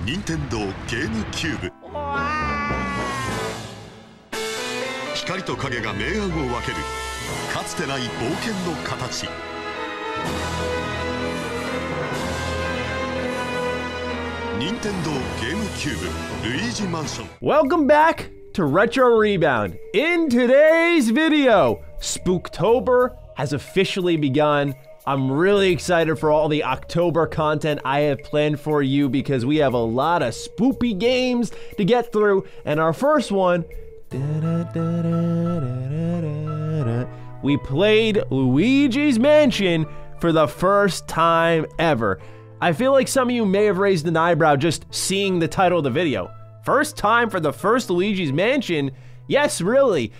任天堂ゲームキューブ。光と影が明暗を分けるかつてない冒険の形。任天堂ゲームキューブルイージマンション。 Welcome back to Retro Rebound. In today's video, Spooktober has officially begun. I'm really excited for all the October content I have planned for you because we have a lot of spoopy games to get through. And our first one, we played Luigi's Mansion for the first time ever. I feel like some of you may have raised an eyebrow just seeing the title of the video. First time for the first Luigi's Mansion? Yes, really.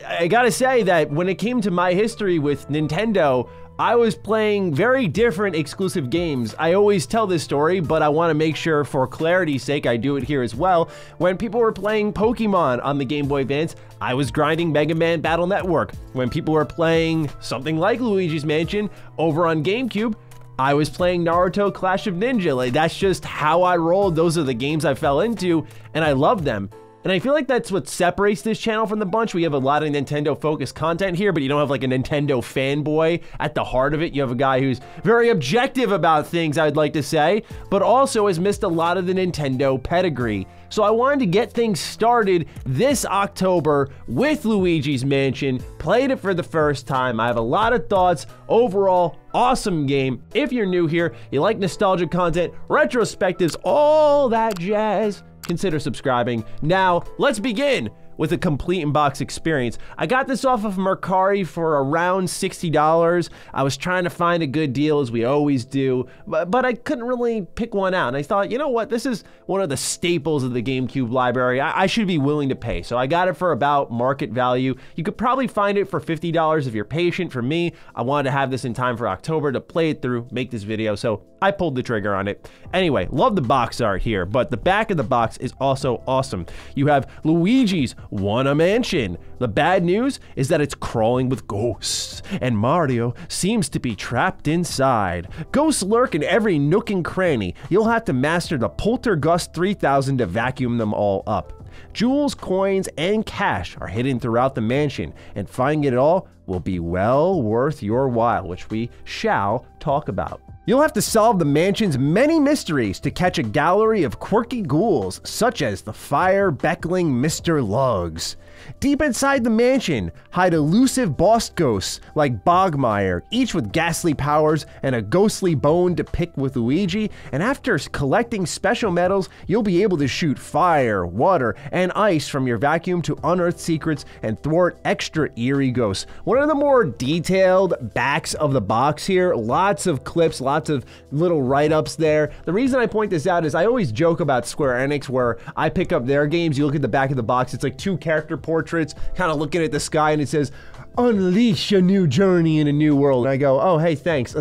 I gotta say that when it came to my history with Nintendo, I was playing very different exclusive games. I always tell this story, but I want to make sure for clarity's sake I do it here as well. When people were playing Pokemon on the Game Boy Advance, I was grinding Mega Man Battle Network. When people were playing something like Luigi's Mansion over on GameCube, I was playing Naruto Clash of Ninja. Like, that's just how I rolled. Those are the games I fell into, and I love them. And I feel like that's what separates this channel from the bunch. We have a lot of Nintendo-focused content here, but you don't have like a Nintendo fanboy at the heart of it. You have a guy who's very objective about things, I'd like to say, but also has missed a lot of the Nintendo pedigree. So I wanted to get things started this October with Luigi's Mansion. Played it for the first time. I have a lot of thoughts. Overall, awesome game. If you're new here, you like nostalgic content, retrospectives, all that jazz, consider subscribing. Now, let's begin with a complete in-box experience. I got this off of Mercari for around $60. I was trying to find a good deal, as we always do, but I couldn't really pick one out. And I thought, you know what? This is one of the staples of the GameCube library. I should be willing to pay. So I got it for about market value. You could probably find it for $50 if you're patient. For me, I wanted to have this in time for October to play it through, make this video. So I pulled the trigger on it. Anyway, love the box art here, but the back of the box is also awesome. You have Luigi's won a mansion. The bad news is that it's crawling with ghosts, and Mario seems to be trapped inside. Ghosts lurk in every nook and cranny. You'll have to master the Poltergust 3000 to vacuum them all up. Jewels, coins, and cash are hidden throughout the mansion, and finding it all will be well worth your while, which we shall talk about. You'll have to solve the mansion's many mysteries to catch a gallery of quirky ghouls, such as the fire-beckling Mr. Lugs. Deep inside the mansion hide elusive boss ghosts like Bogmire, each with ghastly powers and a ghostly bone to pick with Luigi, and after collecting special medals, you'll be able to shoot fire, water, and ice from your vacuum to unearth secrets and thwart extra eerie ghosts. One of the more detailed backs of the box here, lots of clips, lots of little write-ups there. The reason I point this out is I always joke about Square Enix where I pick up their games, you look at the back of the box, it's like two character portraits kind of looking at the sky, and it says, "Unleash a new journey in a new world." And I go, oh, hey, thanks.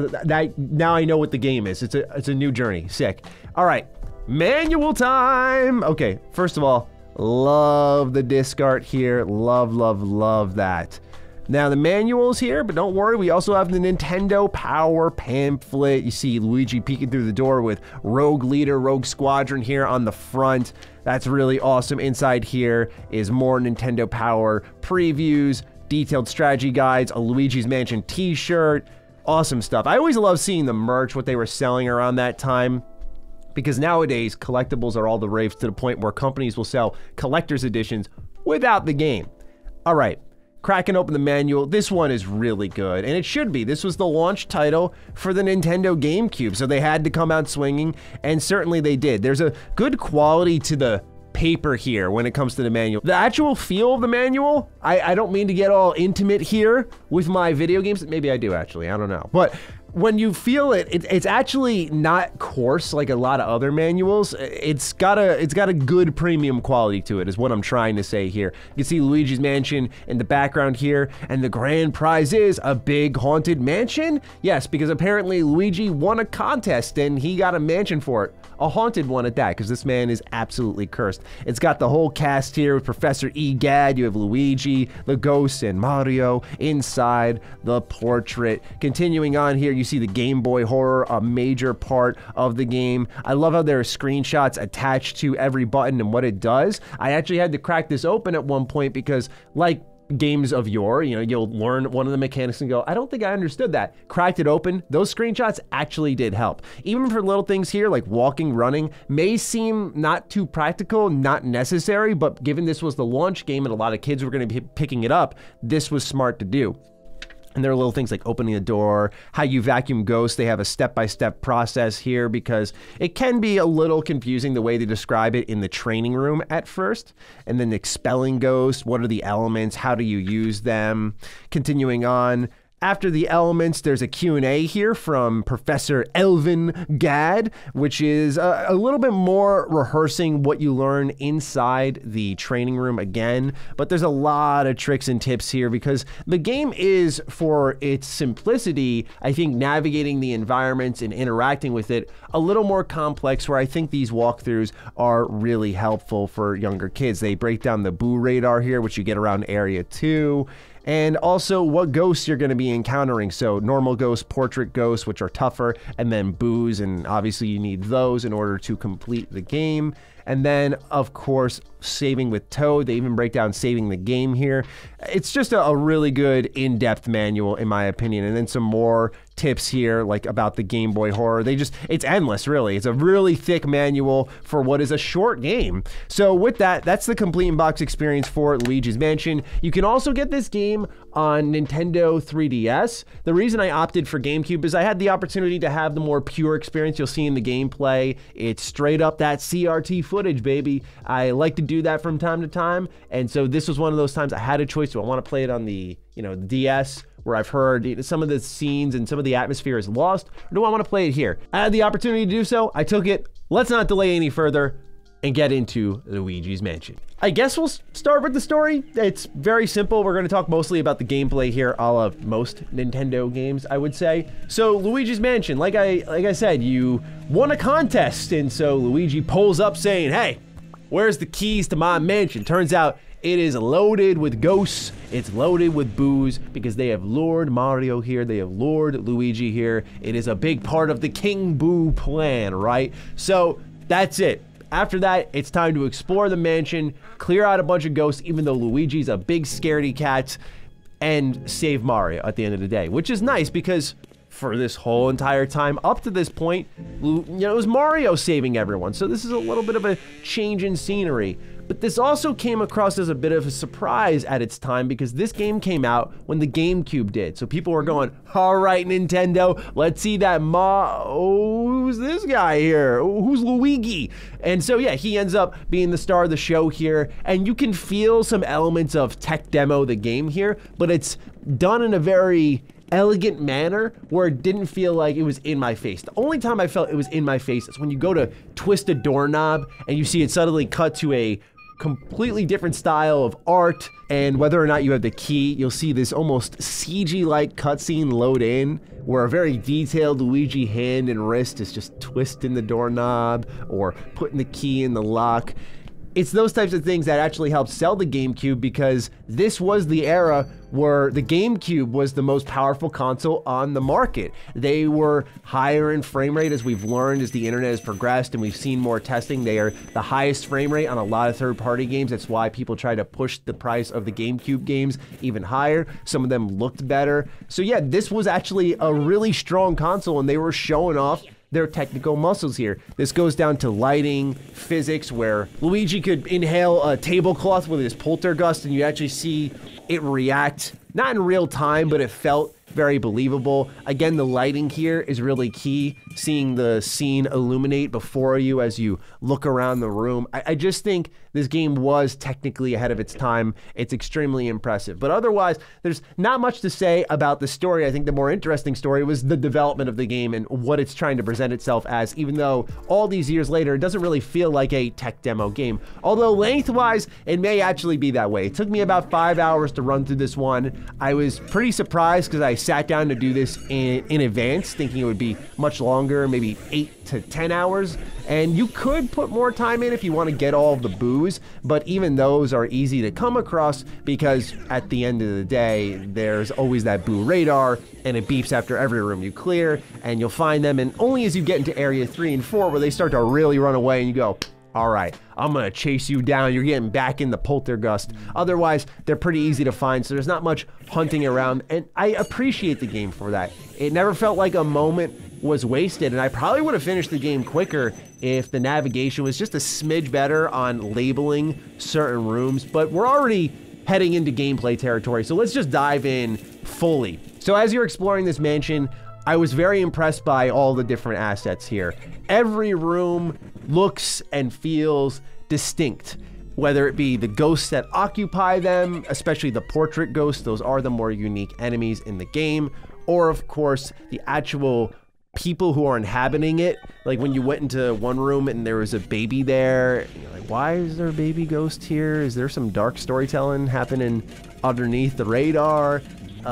Now I know what the game is. It's a new journey. Sick. All right, manual time. Okay, first of all, love the disc art here. Love, love, love that. Now the manual's here, but don't worry, we also have the Nintendo Power pamphlet. You see Luigi peeking through the door with Rogue Leader, Rogue Squadron here on the front. That's really awesome. Inside here is more Nintendo Power previews, detailed strategy guides, a Luigi's Mansion t-shirt, awesome stuff. I always love seeing the merch, what they were selling around that time, because nowadays collectibles are all the rave to the point where companies will sell collector's editions without the game. All right. Cracking open the manual, this one is really good, and it should be. This was the launch title for the Nintendo GameCube, so they had to come out swinging, and certainly they did. There's a good quality to the paper here when it comes to the manual. The actual feel of the manual, I don't mean to get all intimate here with my video games. Maybe I do, actually, I don't know. But when you feel it, it's actually not coarse like a lot of other manuals. It's got a good premium quality to it, is what I'm trying to say here. You can see Luigi's Mansion in the background here, and the grand prize is a big haunted mansion. Yes, because apparently Luigi won a contest and he got a mansion for it. A haunted one at that, because this man is absolutely cursed. It's got the whole cast here with Professor Egad. You have Luigi, the ghosts, and Mario inside the portrait. Continuing on here, You see the Game Boy horror, a major part of the game. I love how there are screenshots attached to every button and what it does. I actually had to crack this open at one point because, like games of yore, you know, you'll learn one of the mechanics and go, I don't think I understood that. Cracked it open. Those screenshots actually did help. Even for little things here like walking, running, may seem not too practical, not necessary, but given this was the launch game and a lot of kids were going to be picking it up, this was smart to do. And there are little things like opening the door, how you vacuum ghosts. They have a step-by-step process here because it can be a little confusing the way they describe it in the training room at first. And then expelling ghosts, what are the elements, how do you use them? Continuing on. After the elements, there's a Q&A here from Professor Elvin Gadd, which is a little bit more rehearsing what you learn inside the training room again. But there's a lot of tricks and tips here because the game is, for its simplicity, I think navigating the environments and interacting with it a little more complex, where I think these walkthroughs are really helpful for younger kids. They break down the boo radar here, which you get around Area 2. And also what ghosts you're going to be encountering. So normal ghosts, portrait ghosts, which are tougher, and then boos, and obviously you need those in order to complete the game. And then, of course, saving with Toad. They even break down saving the game here. It's just a really good in-depth manual, in my opinion. And then some more tips here, like about the Game Boy horror. It's endless, really. It's a really thick manual for what is a short game. So with that, that's the complete in-box experience for Luigi's Mansion. You can also get this game on Nintendo 3DS. The reason I opted for GameCube is I had the opportunity to have the more pure experience you'll see in the gameplay. It's straight up that CRT footage, baby. I like to do that from time to time, and so this was one of those times I had a choice. Do I want to play it on the, the DS, where I've heard some of the scenes and some of the atmosphere is lost, or do I want to play it here? I had the opportunity to do so. I took it. Let's not delay any further and get into Luigi's Mansion. I guess we'll start with the story. It's very simple. We're going to talk mostly about the gameplay here, a la most Nintendo games, I would say. So Luigi's Mansion, like I said, you won a contest, and so Luigi pulls up saying, hey, where's the keys to my mansion? Turns out it is loaded with ghosts. It's loaded with boos because they have lured Mario here. They have lured Luigi here. It is a big part of the King Boo plan, right? So that's it. After that, it's time to explore the mansion, clear out a bunch of ghosts, even though Luigi's a big scaredy cat, and save Mario at the end of the day, which is nice because for this whole entire time up to this point, it was Mario saving everyone. So this is a little bit of a change in scenery. But this also came across as a bit of a surprise at its time because this game came out when the GameCube did. So people were going, all right, Nintendo, let's see that who's this guy here? Who's Luigi? And so, yeah, he ends up being the star of the show here. And you can feel some elements of tech demo the game here, but it's done in a very elegant manner where it didn't feel like it was in my face. The only time I felt it was in my face is when you go to twist a doorknob and you see it suddenly cut to a completely different style of art, and whether or not you have the key, you'll see this almost CG-like cutscene load in where a very detailed Luigi hand and wrist is just twisting the doorknob or putting the key in the lock. It's those types of things that actually helped sell the GameCube because this was the era where the GameCube was the most powerful console on the market. They were higher in frame rate, as we've learned as the internet has progressed and we've seen more testing. They are the highest frame rate on a lot of third-party games. That's why people try to push the price of the GameCube games even higher. Some of them looked better. So yeah, this was actually a really strong console and they were showing off their technical muscles here. This goes down to lighting, physics, where Luigi could inhale a tablecloth with his poltergust and you actually see it react, not in real time, but it felt very believable. Again, the lighting here is really key. Seeing the scene illuminate before you as you look around the room. I just think this game was technically ahead of its time. It's extremely impressive. But otherwise, there's not much to say about the story. I think the more interesting story was the development of the game and what it's trying to present itself as, even though all these years later, it doesn't really feel like a tech demo game. Although lengthwise, it may actually be that way. It took me about 5 hours to run through this one. I was pretty surprised because I sat down to do this in advance, thinking it would be much longer longer, maybe 8 to 10 hours. And you could put more time in if you want to get all of the booze, but even those are easy to come across because at the end of the day, there's always that boo radar and it beeps after every room you clear, and you'll find them. And only as you get into area 3 and 4 where they start to really run away and you go, all right, I'm gonna chase you down. You're getting back in the poltergust. Otherwise, they're pretty easy to find, so there's not much hunting around, and I appreciate the game for that. It never felt like a moment was wasted, and I probably would have finished the game quicker if the navigation was just a smidge better on labeling certain rooms, but we're already heading into gameplay territory, so let's just dive in fully. So as you're exploring this mansion, I was very impressed by all the different assets here. Every room looks and feels distinct, whether it be the ghosts that occupy them, especially the portrait ghosts, those are the more unique enemies in the game, or of course the actual people who are inhabiting it. Like when you went into one room and there was a baby there, you're like, why is there a baby ghost here? Is there some dark storytelling happening underneath the radar?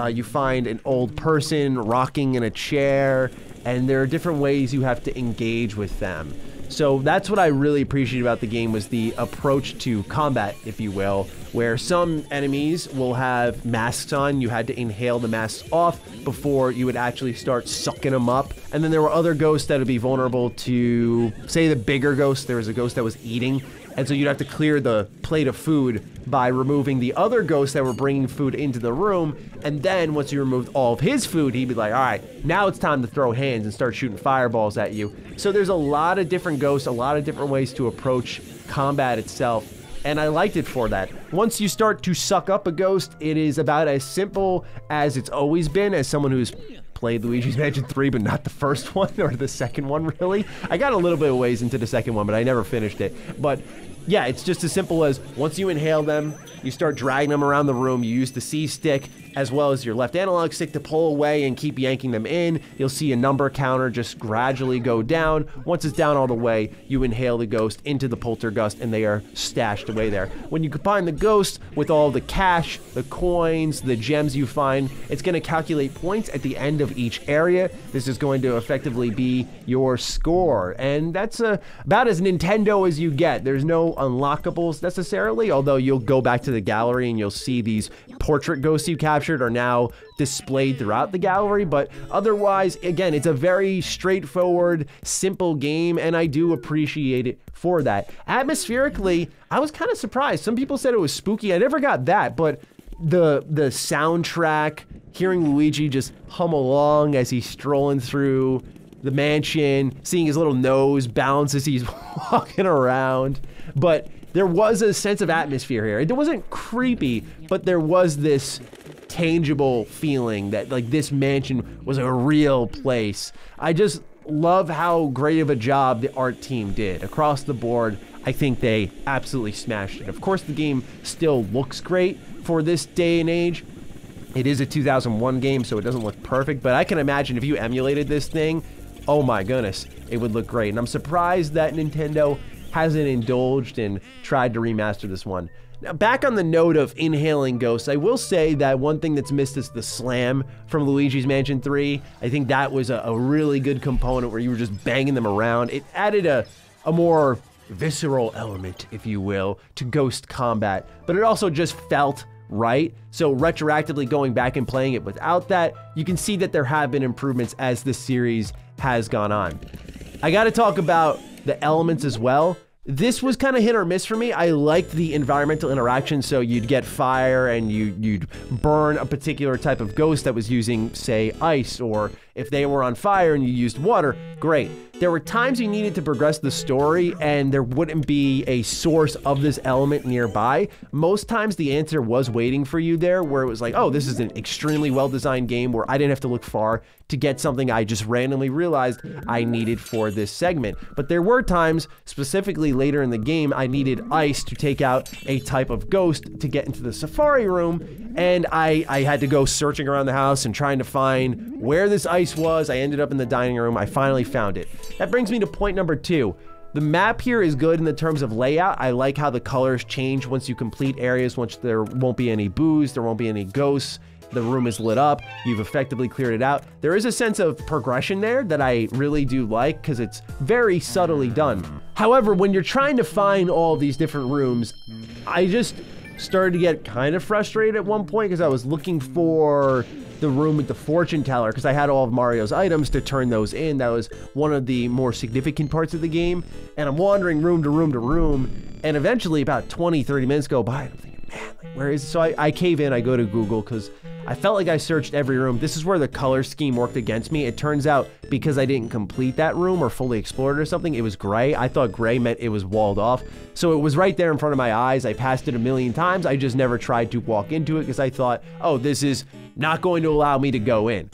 You find an old person rocking in a chair, and there are different ways you have to engage with them. So that's what I really appreciate about the game, was the approach to combat, if you will, where some enemies will have masks on. You had to inhale the masks off before you would actually start sucking them up. And then there were other ghosts that would be vulnerable to, say, the bigger ghost. There was a ghost that was eating, and so you'd have to clear the plate of food by removing the other ghosts that were bringing food into the room. And then once you removed all of his food, he'd be like, all right, now it's time to throw hands and start shooting fireballs at you. So there's a lot of different ghosts, a lot of different ways to approach combat itself, and I liked it for that. Once you start to suck up a ghost, it is about as simple as it's always been, as someone who's played Luigi's Mansion 3, but not the first one or the second one, really. I got a little bit of ways into the second one, but I never finished it. But yeah, it's just as simple as once you inhale them, you start dragging them around the room. You use the C stick as well as your left analog stick to pull away and keep yanking them in. You'll see a number counter just gradually go down. Once it's down all the way, you inhale the ghost into the poltergust and they are stashed away there. When you combine the ghost with all the cash, the coins, the gems you find, it's going to calculate points at the end of each area. This is going to effectively be your score, and that's about as Nintendo as you get. There's no unlockables necessarily, although you'll go back to the gallery and you'll see these portrait ghosts you captured are now displayed throughout the gallery, but otherwise, again, it's a very straightforward, simple game, and I do appreciate it for that. Atmospherically, I was kind of surprised. Some people said it was spooky. I never got that, but the soundtrack, hearing Luigi just hum along as he's strolling through the mansion, seeing his little nose bounce as he's walking around, but there was a sense of atmosphere here. It wasn't creepy, but there was this tangible feeling that like this mansion was a real place. I just love how great of a job the art team did across the board. I think they absolutely smashed it. Of course, the game still looks great for this day and age. It is a 2001 game, so it doesn't look perfect, but I can imagine if you emulated this thing, oh my goodness, it would look great. And I'm surprised that Nintendo hasn't indulged and tried to remaster this one. Now, back on the note of inhaling ghosts, I will say that one thing that's missed is the slam from Luigi's Mansion 3. I think that was a really good component where you were just banging them around. It added a more visceral element, if you will, to ghost combat, but it also just felt right. So retroactively going back and playing it without that, you can see that there have been improvements as the series has gone on. I got to talk about the elements as well. This was kind of hit or miss for me. I liked the environmental interaction, so you'd get fire and you'd burn a particular type of ghost that was using, say, ice, or if they were on fire and you used water, great. There were times you needed to progress the story and there wouldn't be a source of this element nearby. Most times the answer was waiting for you there, where it was like, oh, this is an extremely well-designed game where I didn't have to look far to get something I just randomly realized I needed for this segment. But there were times, specifically later in the game, I needed ice to take out a type of ghost to get into the safari room, and I had to go searching around the house and trying to find where this ice was. I ended up in the dining room. I finally found it. That brings me to point number 2. The map here is good in the terms of layout. I like how the colors change once you complete areas, once there won't be any boos, there won't be any ghosts. the room is lit up, you've effectively cleared it out. There is a sense of progression there that I really do like because it's very subtly done. However, when you're trying to find all these different rooms, I just started to get kind of frustrated at one point because I was looking for the room with the fortune teller because I had all of Mario's items to turn those in. That was one of the more significant parts of the game. And I'm wandering room to room to room. And eventually about 20, 30 minutes go by. And I'm thinking, man, like, where is it? So I cave in, I go to Google because I felt like I searched every room. This is where the color scheme worked against me. It turns out because I didn't complete that room or fully explore it or something, it was gray. I thought gray meant it was walled off. So it was right there in front of my eyes. I passed it a million times. I just never tried to walk into it because I thought, oh, this is not going to allow me to go in.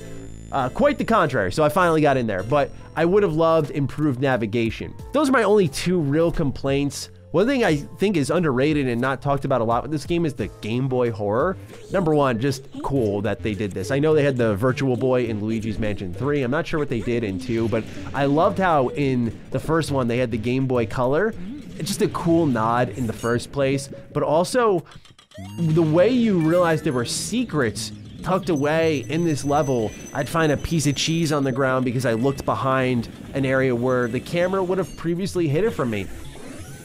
Quite the contrary. So I finally got in there, but I would have loved improved navigation. Those are my only two real complaints. One thing I think is underrated and not talked about a lot with this game is the Game Boy horror. Number one, just cool that they did this. I know they had the Virtual Boy in Luigi's Mansion 3. I'm not sure what they did in 2, but I loved how in the first one they had the Game Boy Color. It's just a cool nod in the first place, but also the way you realize there were secrets tucked away in this level. I'd find a piece of cheese on the ground because I looked behind an area where the camera would have previously hid it from me.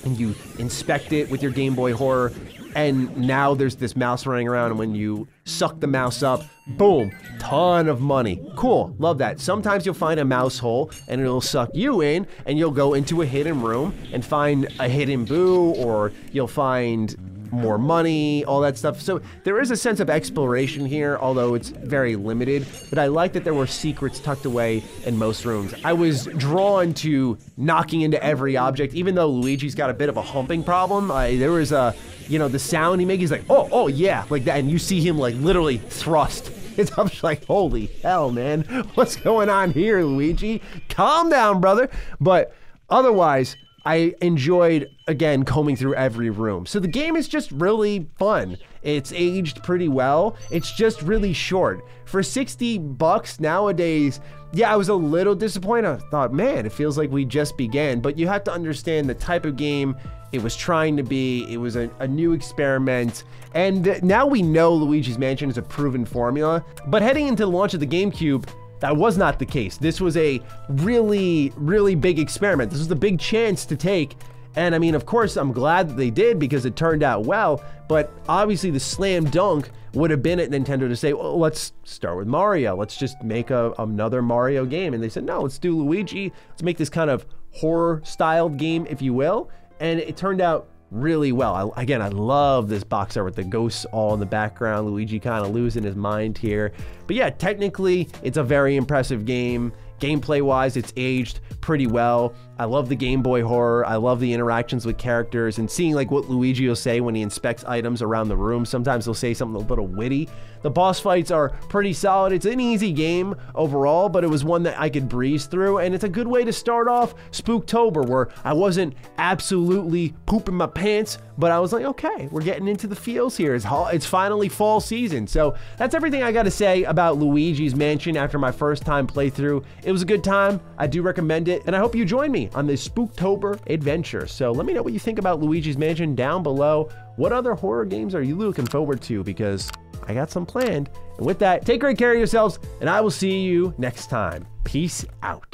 And you inspect it with your Game Boy horror, and now there's this mouse running around, and when you suck the mouse up, boom, ton of money. Cool, love that. Sometimes you'll find a mouse hole, and it'll suck you in, and you'll go into a hidden room and find a hidden boo, or you'll find more money, all that stuff. So there is a sense of exploration here, although it's very limited, but I like that there were secrets tucked away in most rooms. I was drawn to knocking into every object, even though Luigi's got a bit of a humping problem. There was a, you know, the sound he makes, he's like, oh yeah, like that, and you see him like literally thrust. It's I'm just like, holy hell, man, what's going on here, Luigi? Calm down, brother. But otherwise, I enjoyed, again, combing through every room. So the game is just really fun. It's aged pretty well. It's just really short. For $60 nowadays, yeah, I was a little disappointed. I thought, man, it feels like we just began. But you have to understand the type of game it was trying to be. It was a new experiment. And now we know Luigi's Mansion is a proven formula. But heading into the launch of the GameCube, that was not the case. This was a really, really big experiment. This was the big chance to take. And I mean, of course, I'm glad that they did because it turned out well, but obviously the slam dunk would have been at Nintendo to say, well, let's start with Mario. Let's just make another Mario game. And they said, no, let's do Luigi. Let's make this kind of horror styled game, if you will. And it turned out really well. Again, I love this box art with the ghosts all in the background. Luigi kind of losing his mind here. But yeah, technically, it's a very impressive game. Gameplay-wise, it's aged pretty well. I love the Game Boy horror. I love the interactions with characters and seeing like what Luigi will say when he inspects items around the room. Sometimes he'll say something a little witty. The boss fights are pretty solid. It's an easy game overall, but it was one that I could breeze through, and it's a good way to start off Spooktober, where I wasn't absolutely pooping my pants, but I was like, okay, we're getting into the feels here. It's finally fall season. So that's everything I got to say about Luigi's Mansion after my first time playthrough. It was a good time. I do recommend it, and I hope you join me on this Spooktober adventure. So let me know what you think about Luigi's Mansion down below. What other horror games are you looking forward to? Because I got some planned. And with that, take great care of yourselves, and I will see you next time. Peace out.